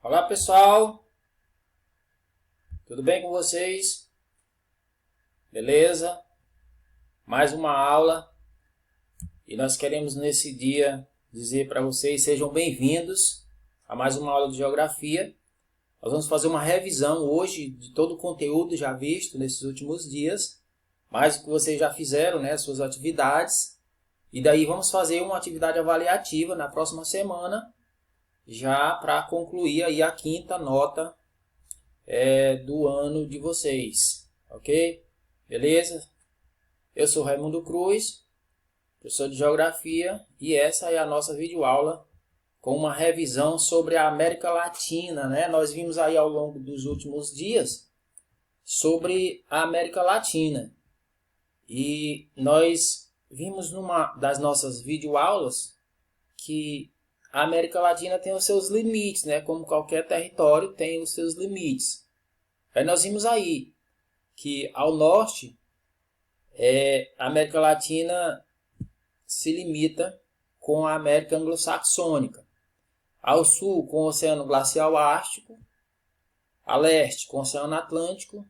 Olá pessoal, tudo bem com vocês? Beleza? Mais uma aula e nós queremos nesse dia dizer para vocês sejam bem-vindos a mais uma aula de geografia. Nós vamos fazer uma revisão hoje de todo o conteúdo já visto nesses últimos dias, mais o que vocês já fizeram, né, suas atividades, e daí vamos fazer uma atividade avaliativa na próxima semana, já para concluir aí a quinta nota do ano de vocês, ok? Beleza? Eu sou Raimundo Cruz, professor de Geografia, e essa é a nossa videoaula com uma revisão sobre a América Latina, né? Nós vimos aí ao longo dos últimos dias sobre a América Latina e nós vimos numa das nossas videoaulas que a América Latina tem os seus limites, né? Como qualquer território tem os seus limites. Aí nós vimos aí que ao norte a América Latina se limita com a América Anglo-Saxônica, ao sul com o Oceano Glacial Ártico, a leste com o Oceano Atlântico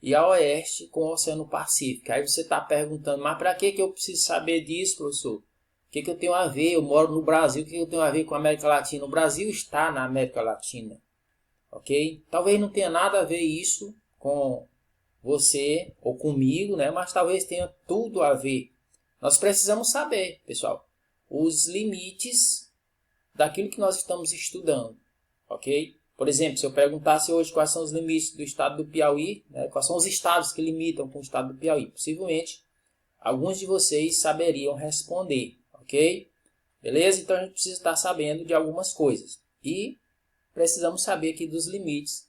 e a oeste com o Oceano Pacífico. Aí você está perguntando, mas para que eu preciso saber disso, professor? O que eu tenho a ver? Eu moro no Brasil, o que eu tenho a ver com a América Latina? O Brasil está na América Latina, ok? Talvez não tenha nada a ver isso com você ou comigo, né? Mas talvez tenha tudo a ver. Nós precisamos saber, pessoal, os limites daquilo que nós estamos estudando, ok? Por exemplo, se eu perguntasse hoje quais são os limites do estado do Piauí, né? Quais são os estados que limitam com o estado do Piauí, possivelmente alguns de vocês saberiam responder, ok? Beleza? Então a gente precisa estar sabendo de algumas coisas e precisamos saber aqui dos limites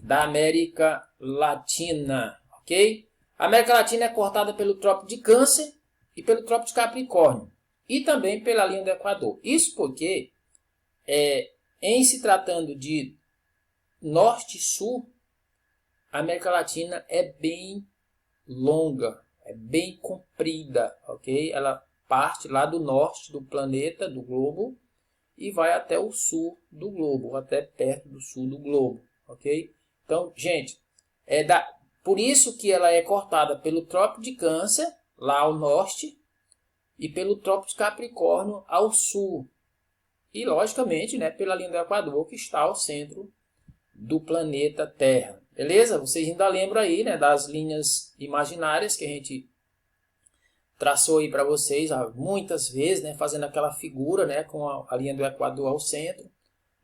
da América Latina, ok? A América Latina é cortada pelo Trópico de Câncer e pelo Trópico de Capricórnio e também pela linha do Equador. Isso porque, em se tratando de norte e sul, a América Latina é bem longa, é bem comprida, ok? Ela parte lá do norte do planeta, do globo, e vai até o sul do globo, até perto do sul do globo, ok? Então, gente, por isso que ela é cortada pelo Trópico de Câncer, lá ao norte, e pelo Trópico de Capricórnio ao sul. E, logicamente, né, pela linha do Equador, que está ao centro do planeta Terra. Beleza? Vocês ainda lembram aí, né, das linhas imaginárias que a gente traçou aí para vocês muitas vezes, né, fazendo aquela figura, né, com a linha do Equador ao centro.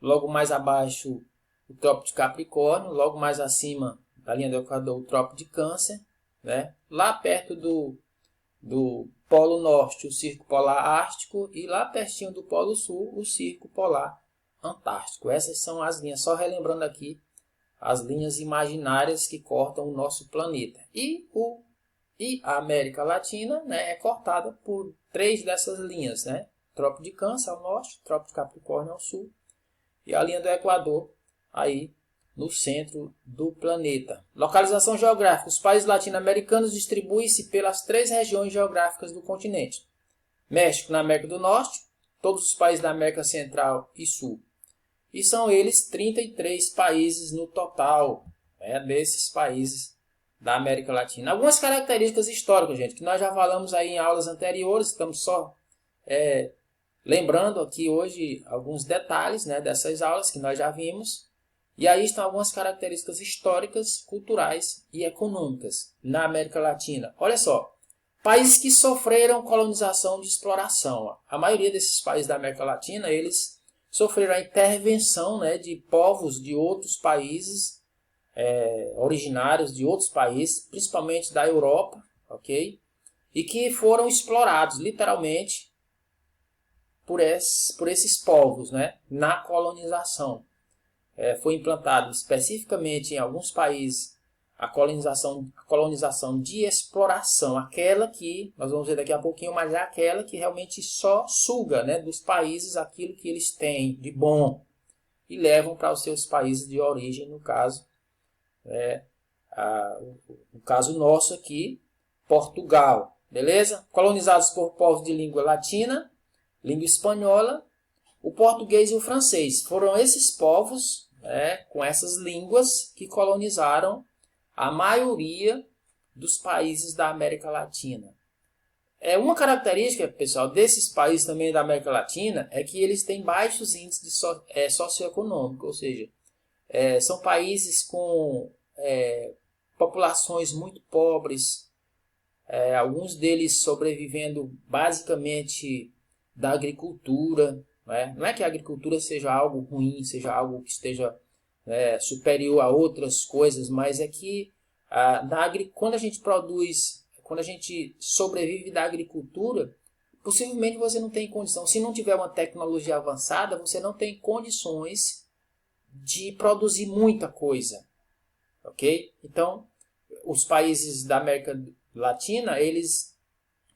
Logo mais abaixo, o Trópico de Capricórnio, logo mais acima da linha do Equador, o Trópico de Câncer, né? Lá perto do Polo Norte, o Círculo Polar Ártico, e lá pertinho do Polo Sul, o Círculo Polar Antártico. Essas são as linhas, só relembrando aqui, as linhas imaginárias que cortam o nosso planeta. E a América Latina, né, é cortada por 3 dessas linhas, né? Trópico de Câncer ao norte, Trópico de Capricórnio ao sul, e a linha do Equador aí no centro do planeta. Localização geográfica. Os países latino-americanos distribuem-se pelas 3 regiões geográficas do continente. México na América do Norte, todos os países da América Central e Sul. E são eles 33 países no total, desses países da América Latina. Algumas características históricas, gente, que nós já falamos aí em aulas anteriores, estamos só lembrando aqui hoje alguns detalhes, né, dessas aulas que nós já vimos. E aí estão algumas características históricas, culturais e econômicas na América Latina. Olha só, países que sofreram colonização de exploração. A maioria desses países da América Latina, eles sofreram a intervenção, né, de povos de outros países, originários de outros países, principalmente da Europa, ok? E que foram explorados, literalmente, por esses povos, né, na colonização. Foi implantado especificamente em alguns países a colonização de exploração, aquela que, nós vamos ver daqui a pouquinho, mas é aquela que realmente só suga, né, dos países aquilo que eles têm de bom e levam para os seus países de origem, no caso, o caso nosso aqui, Portugal, beleza? Colonizados por povos de língua latina, língua espanhola, o português e o francês. Foram esses povos, né, com essas línguas que colonizaram a maioria dos países da América Latina. Uma característica, pessoal, desses países também da América Latina é que eles têm baixos índices socioeconômicos, ou seja, são países com populações muito pobres, alguns deles sobrevivendo basicamente da agricultura. Não é que a agricultura seja algo ruim, seja algo que esteja superior a outras coisas, mas é que quando a gente produz, quando a gente sobrevive da agricultura, possivelmente você não tem condição. Se não tiver uma tecnologia avançada, você não tem condições de produzir muita coisa, ok? Então, os países da América Latina, eles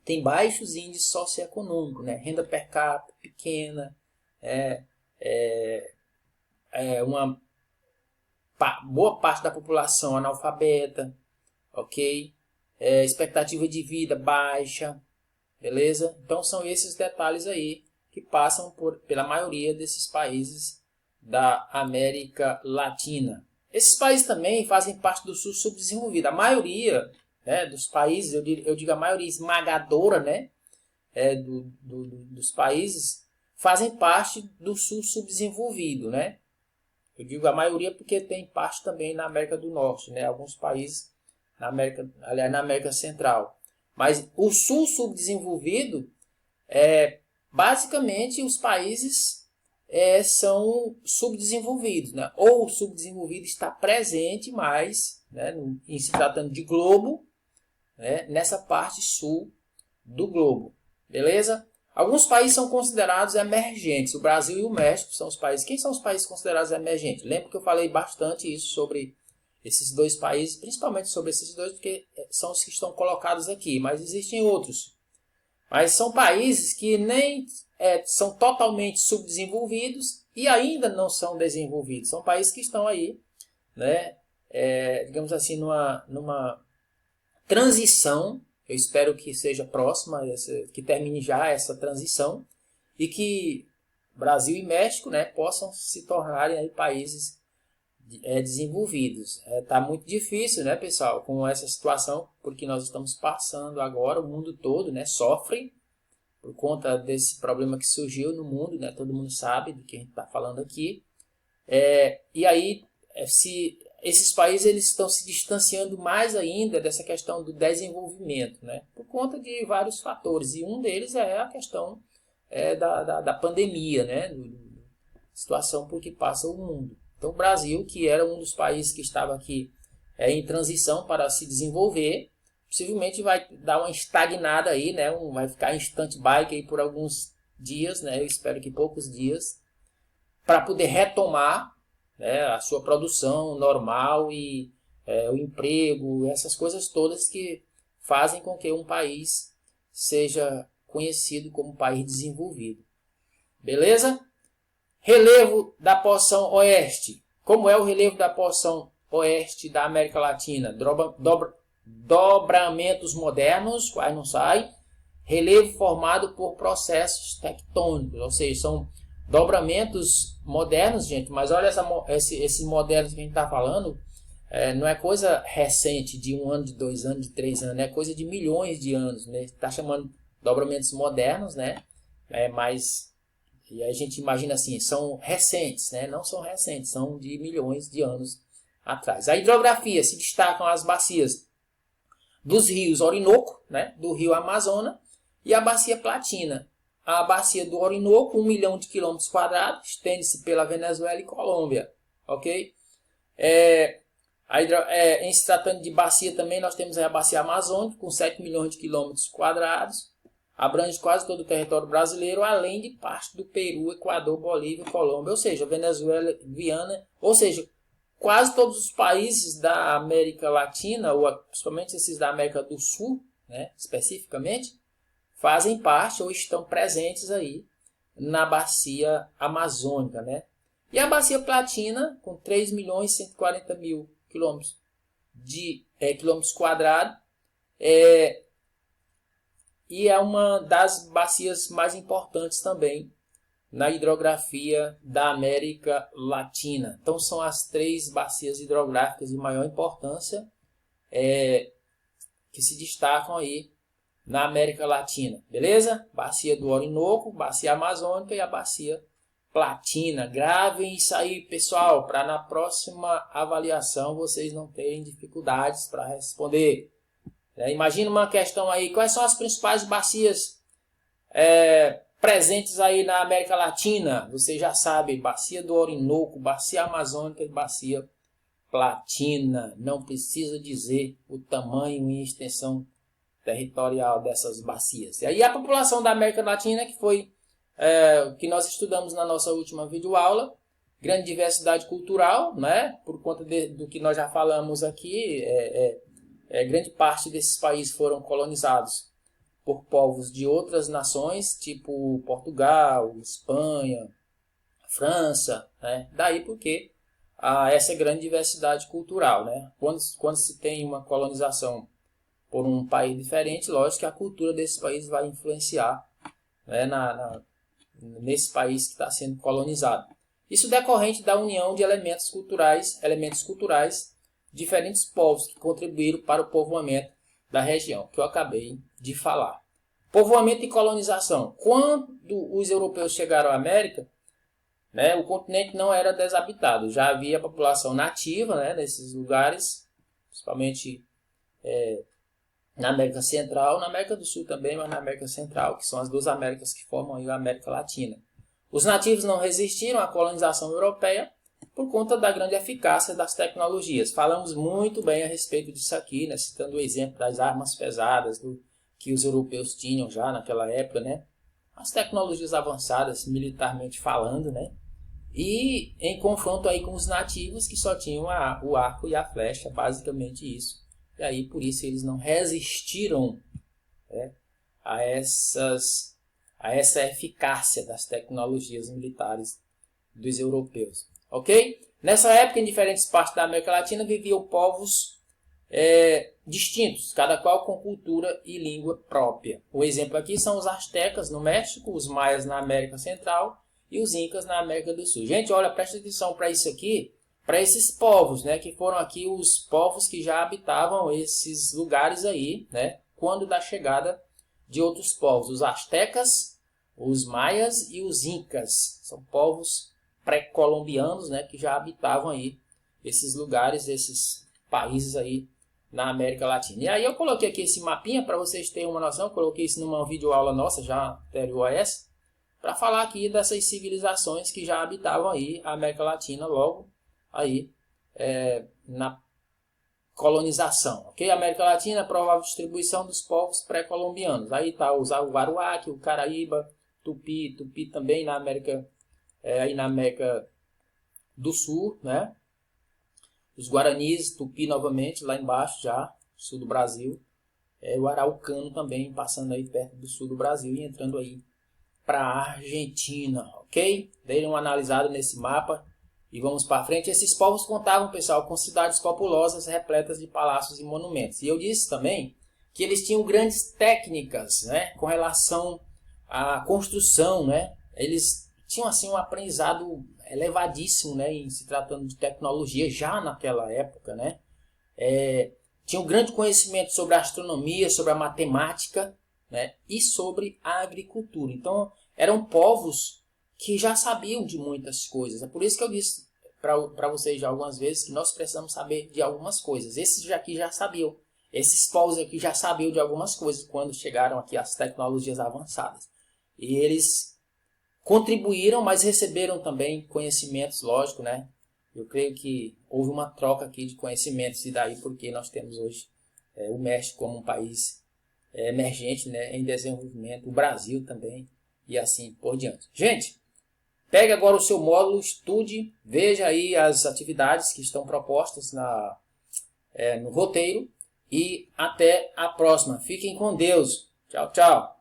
têm baixos índices socioeconômicos, né? Renda per capita pequena, uma boa parte da população analfabeta, ok? Expectativa de vida baixa, beleza? Então são esses detalhes aí que passam pela maioria desses países da América Latina. Esses países também fazem parte do sul subdesenvolvido. A maioria, né, dos países, eu digo a maioria esmagadora, né, dos países, fazem parte do sul subdesenvolvido, né? Eu digo a maioria porque tem parte também na América do Norte, né? Alguns países na América Central. Mas o sul subdesenvolvido, basicamente os países são subdesenvolvidos, né? Ou o subdesenvolvido está presente mais, né, em se tratando de globo, né, nessa parte sul do globo. Beleza? Alguns países são considerados emergentes. O Brasil e o México são os países. Quem são os países considerados emergentes? Lembra que eu falei bastante isso sobre esses dois países, principalmente sobre esses dois, porque são os que estão colocados aqui, mas existem outros. Mas são países que nem são totalmente subdesenvolvidos e ainda não são desenvolvidos. São países que estão aí, né, digamos assim, numa transição. Eu espero que seja próxima, que termine já essa transição e que Brasil e México, né, possam se tornarem aí países desenvolvidos. Tá muito difícil, né, pessoal, com essa situação, porque nós estamos passando agora, o mundo todo, né, sofre por conta desse problema que surgiu no mundo, né, todo mundo sabe do que a gente está falando aqui. E aí, esses países eles estão se distanciando mais ainda dessa questão do desenvolvimento, né? Por conta de vários fatores. E um deles é a questão da pandemia, né? Situação por que passa o mundo. Então o Brasil, que era um dos países que estava aqui em transição para se desenvolver, possivelmente vai dar uma estagnada aí, né? Vai ficar em stand-by aí por alguns dias, né? Eu espero que poucos dias, para poder retomar, né, a sua produção normal e o emprego, essas coisas todas que fazem com que um país seja conhecido como país desenvolvido. Beleza? Relevo da porção oeste. Como é o relevo da porção oeste da América Latina? Dobramentos modernos, quase não sai. Relevo formado por processos tectônicos, ou seja, são dobramentos modernos, gente, mas olha esse moderno que a gente está falando, não é coisa recente de 1 ano, de 2 anos, de 3 anos, é coisa de milhões de anos, né? Está chamando dobramentos modernos, né? Mas e a gente imagina assim, são recentes, né? Não são recentes, são de milhões de anos atrás. A hidrografia se destacam as bacias dos rios Orinoco, né? Do rio Amazonas, e a bacia Platina. A bacia do Orinoco, 1 milhão de quilômetros quadrados, estende-se pela Venezuela e Colômbia, ok? Em se tratando de bacia também, nós temos a bacia amazônica, com 7 milhões de quilômetros quadrados, abrange quase todo o território brasileiro, além de parte do Peru, Equador, Bolívia e Colômbia, ou seja, Venezuela, Guiana, ou seja, quase todos os países da América Latina, ou principalmente esses da América do Sul, né, especificamente, fazem parte ou estão presentes aí na bacia amazônica, né? E a bacia platina, com 3 milhões e 140 mil quilômetros quadrados, e é uma das bacias mais importantes também na hidrografia da América Latina. Então são as 3 bacias hidrográficas de maior importância que se destacam aí na América Latina, beleza? Bacia do Orinoco, bacia amazônica e a bacia Platina. Gravem isso aí, pessoal, para na próxima avaliação vocês não terem dificuldades para responder. Imagina uma questão aí, quais são as principais bacias presentes aí na América Latina? Você já sabe, bacia do Orinoco, bacia amazônica e bacia Platina. Não precisa dizer o tamanho e extensão territorial dessas bacias. E aí a população da América Latina, que foi o que nós estudamos na nossa última videoaula, grande diversidade cultural, né? Por conta do que nós já falamos aqui, grande parte desses países foram colonizados por povos de outras nações, tipo Portugal, Espanha, França, né? Daí porque essa grande diversidade cultural, né? Quando se tem uma colonização por um país diferente, lógico que a cultura desse país vai influenciar, né, nesse país que está sendo colonizado. Isso decorrente da união de elementos culturais, diferentes povos que contribuíram para o povoamento da região, que eu acabei de falar. Povoamento e colonização. Quando os europeus chegaram à América, né, o continente não era desabitado, já havia população nativa, né, nesses lugares, principalmente na América Central, na América do Sul também, mas na América Central, que são as 2 Américas que formam a América Latina. Os nativos não resistiram à colonização europeia por conta da grande eficácia das tecnologias. Falamos muito bem a respeito disso aqui, né, citando o exemplo das armas pesadas que os europeus tinham já naquela época, né? As tecnologias avançadas, militarmente falando, né? E em confronto aí com os nativos que só tinham o arco e a flecha, basicamente isso. E aí, por isso, eles não resistiram, né, a essa eficácia das tecnologias militares dos europeus. Ok? Nessa época, em diferentes partes da América Latina, viviam povos distintos, cada qual com cultura e língua própria. O exemplo aqui são os astecas no México, os maias na América Central e os incas na América do Sul. Gente, olha, presta atenção para isso aqui. Para esses povos, né, que foram aqui os povos que já habitavam esses lugares aí, né, quando da chegada de outros povos, os astecas, os maias e os incas, são povos pré-colombianos, né, que já habitavam aí esses lugares, esses países aí na América Latina. E aí eu coloquei aqui esse mapinha para vocês terem uma noção, coloquei isso numa videoaula nossa já anterior a essa, para falar aqui dessas civilizações que já habitavam aí a América Latina logo aí na colonização, ok? América Latina, provável distribuição dos povos pré-colombianos. Aí está o Aruaque, o Caraíba, Tupi também na América, aí na América do Sul, né? Os Guaranis, Tupi novamente, lá embaixo já, sul do Brasil. O Araucano também, passando aí perto do sul do Brasil e entrando aí para a Argentina, ok? Deem uma analisada nesse mapa. E vamos para frente. Esses povos contavam, pessoal, com cidades populosas repletas de palácios e monumentos. E eu disse também que eles tinham grandes técnicas, né, com relação à construção, né? Eles tinham assim um aprendizado elevadíssimo, né, em se tratando de tecnologia já naquela época, né? Tinham grande conhecimento sobre a astronomia, sobre a matemática, né, e sobre a agricultura. Então, eram povos que já sabiam de muitas coisas. É por isso que eu disse para vocês já algumas vezes que nós precisamos saber de algumas coisas. Esses aqui já sabiam. Esses povos aqui já sabiam de algumas coisas quando chegaram aqui as tecnologias avançadas. E eles contribuíram, mas receberam também conhecimentos, lógico, né? Eu creio que houve uma troca aqui de conhecimentos e daí porque nós temos hoje o México como um país emergente, né, em desenvolvimento, o Brasil também e assim por diante. Gente, pegue agora o seu módulo, estude, veja aí as atividades que estão propostas no roteiro e até a próxima. Fiquem com Deus. Tchau, tchau.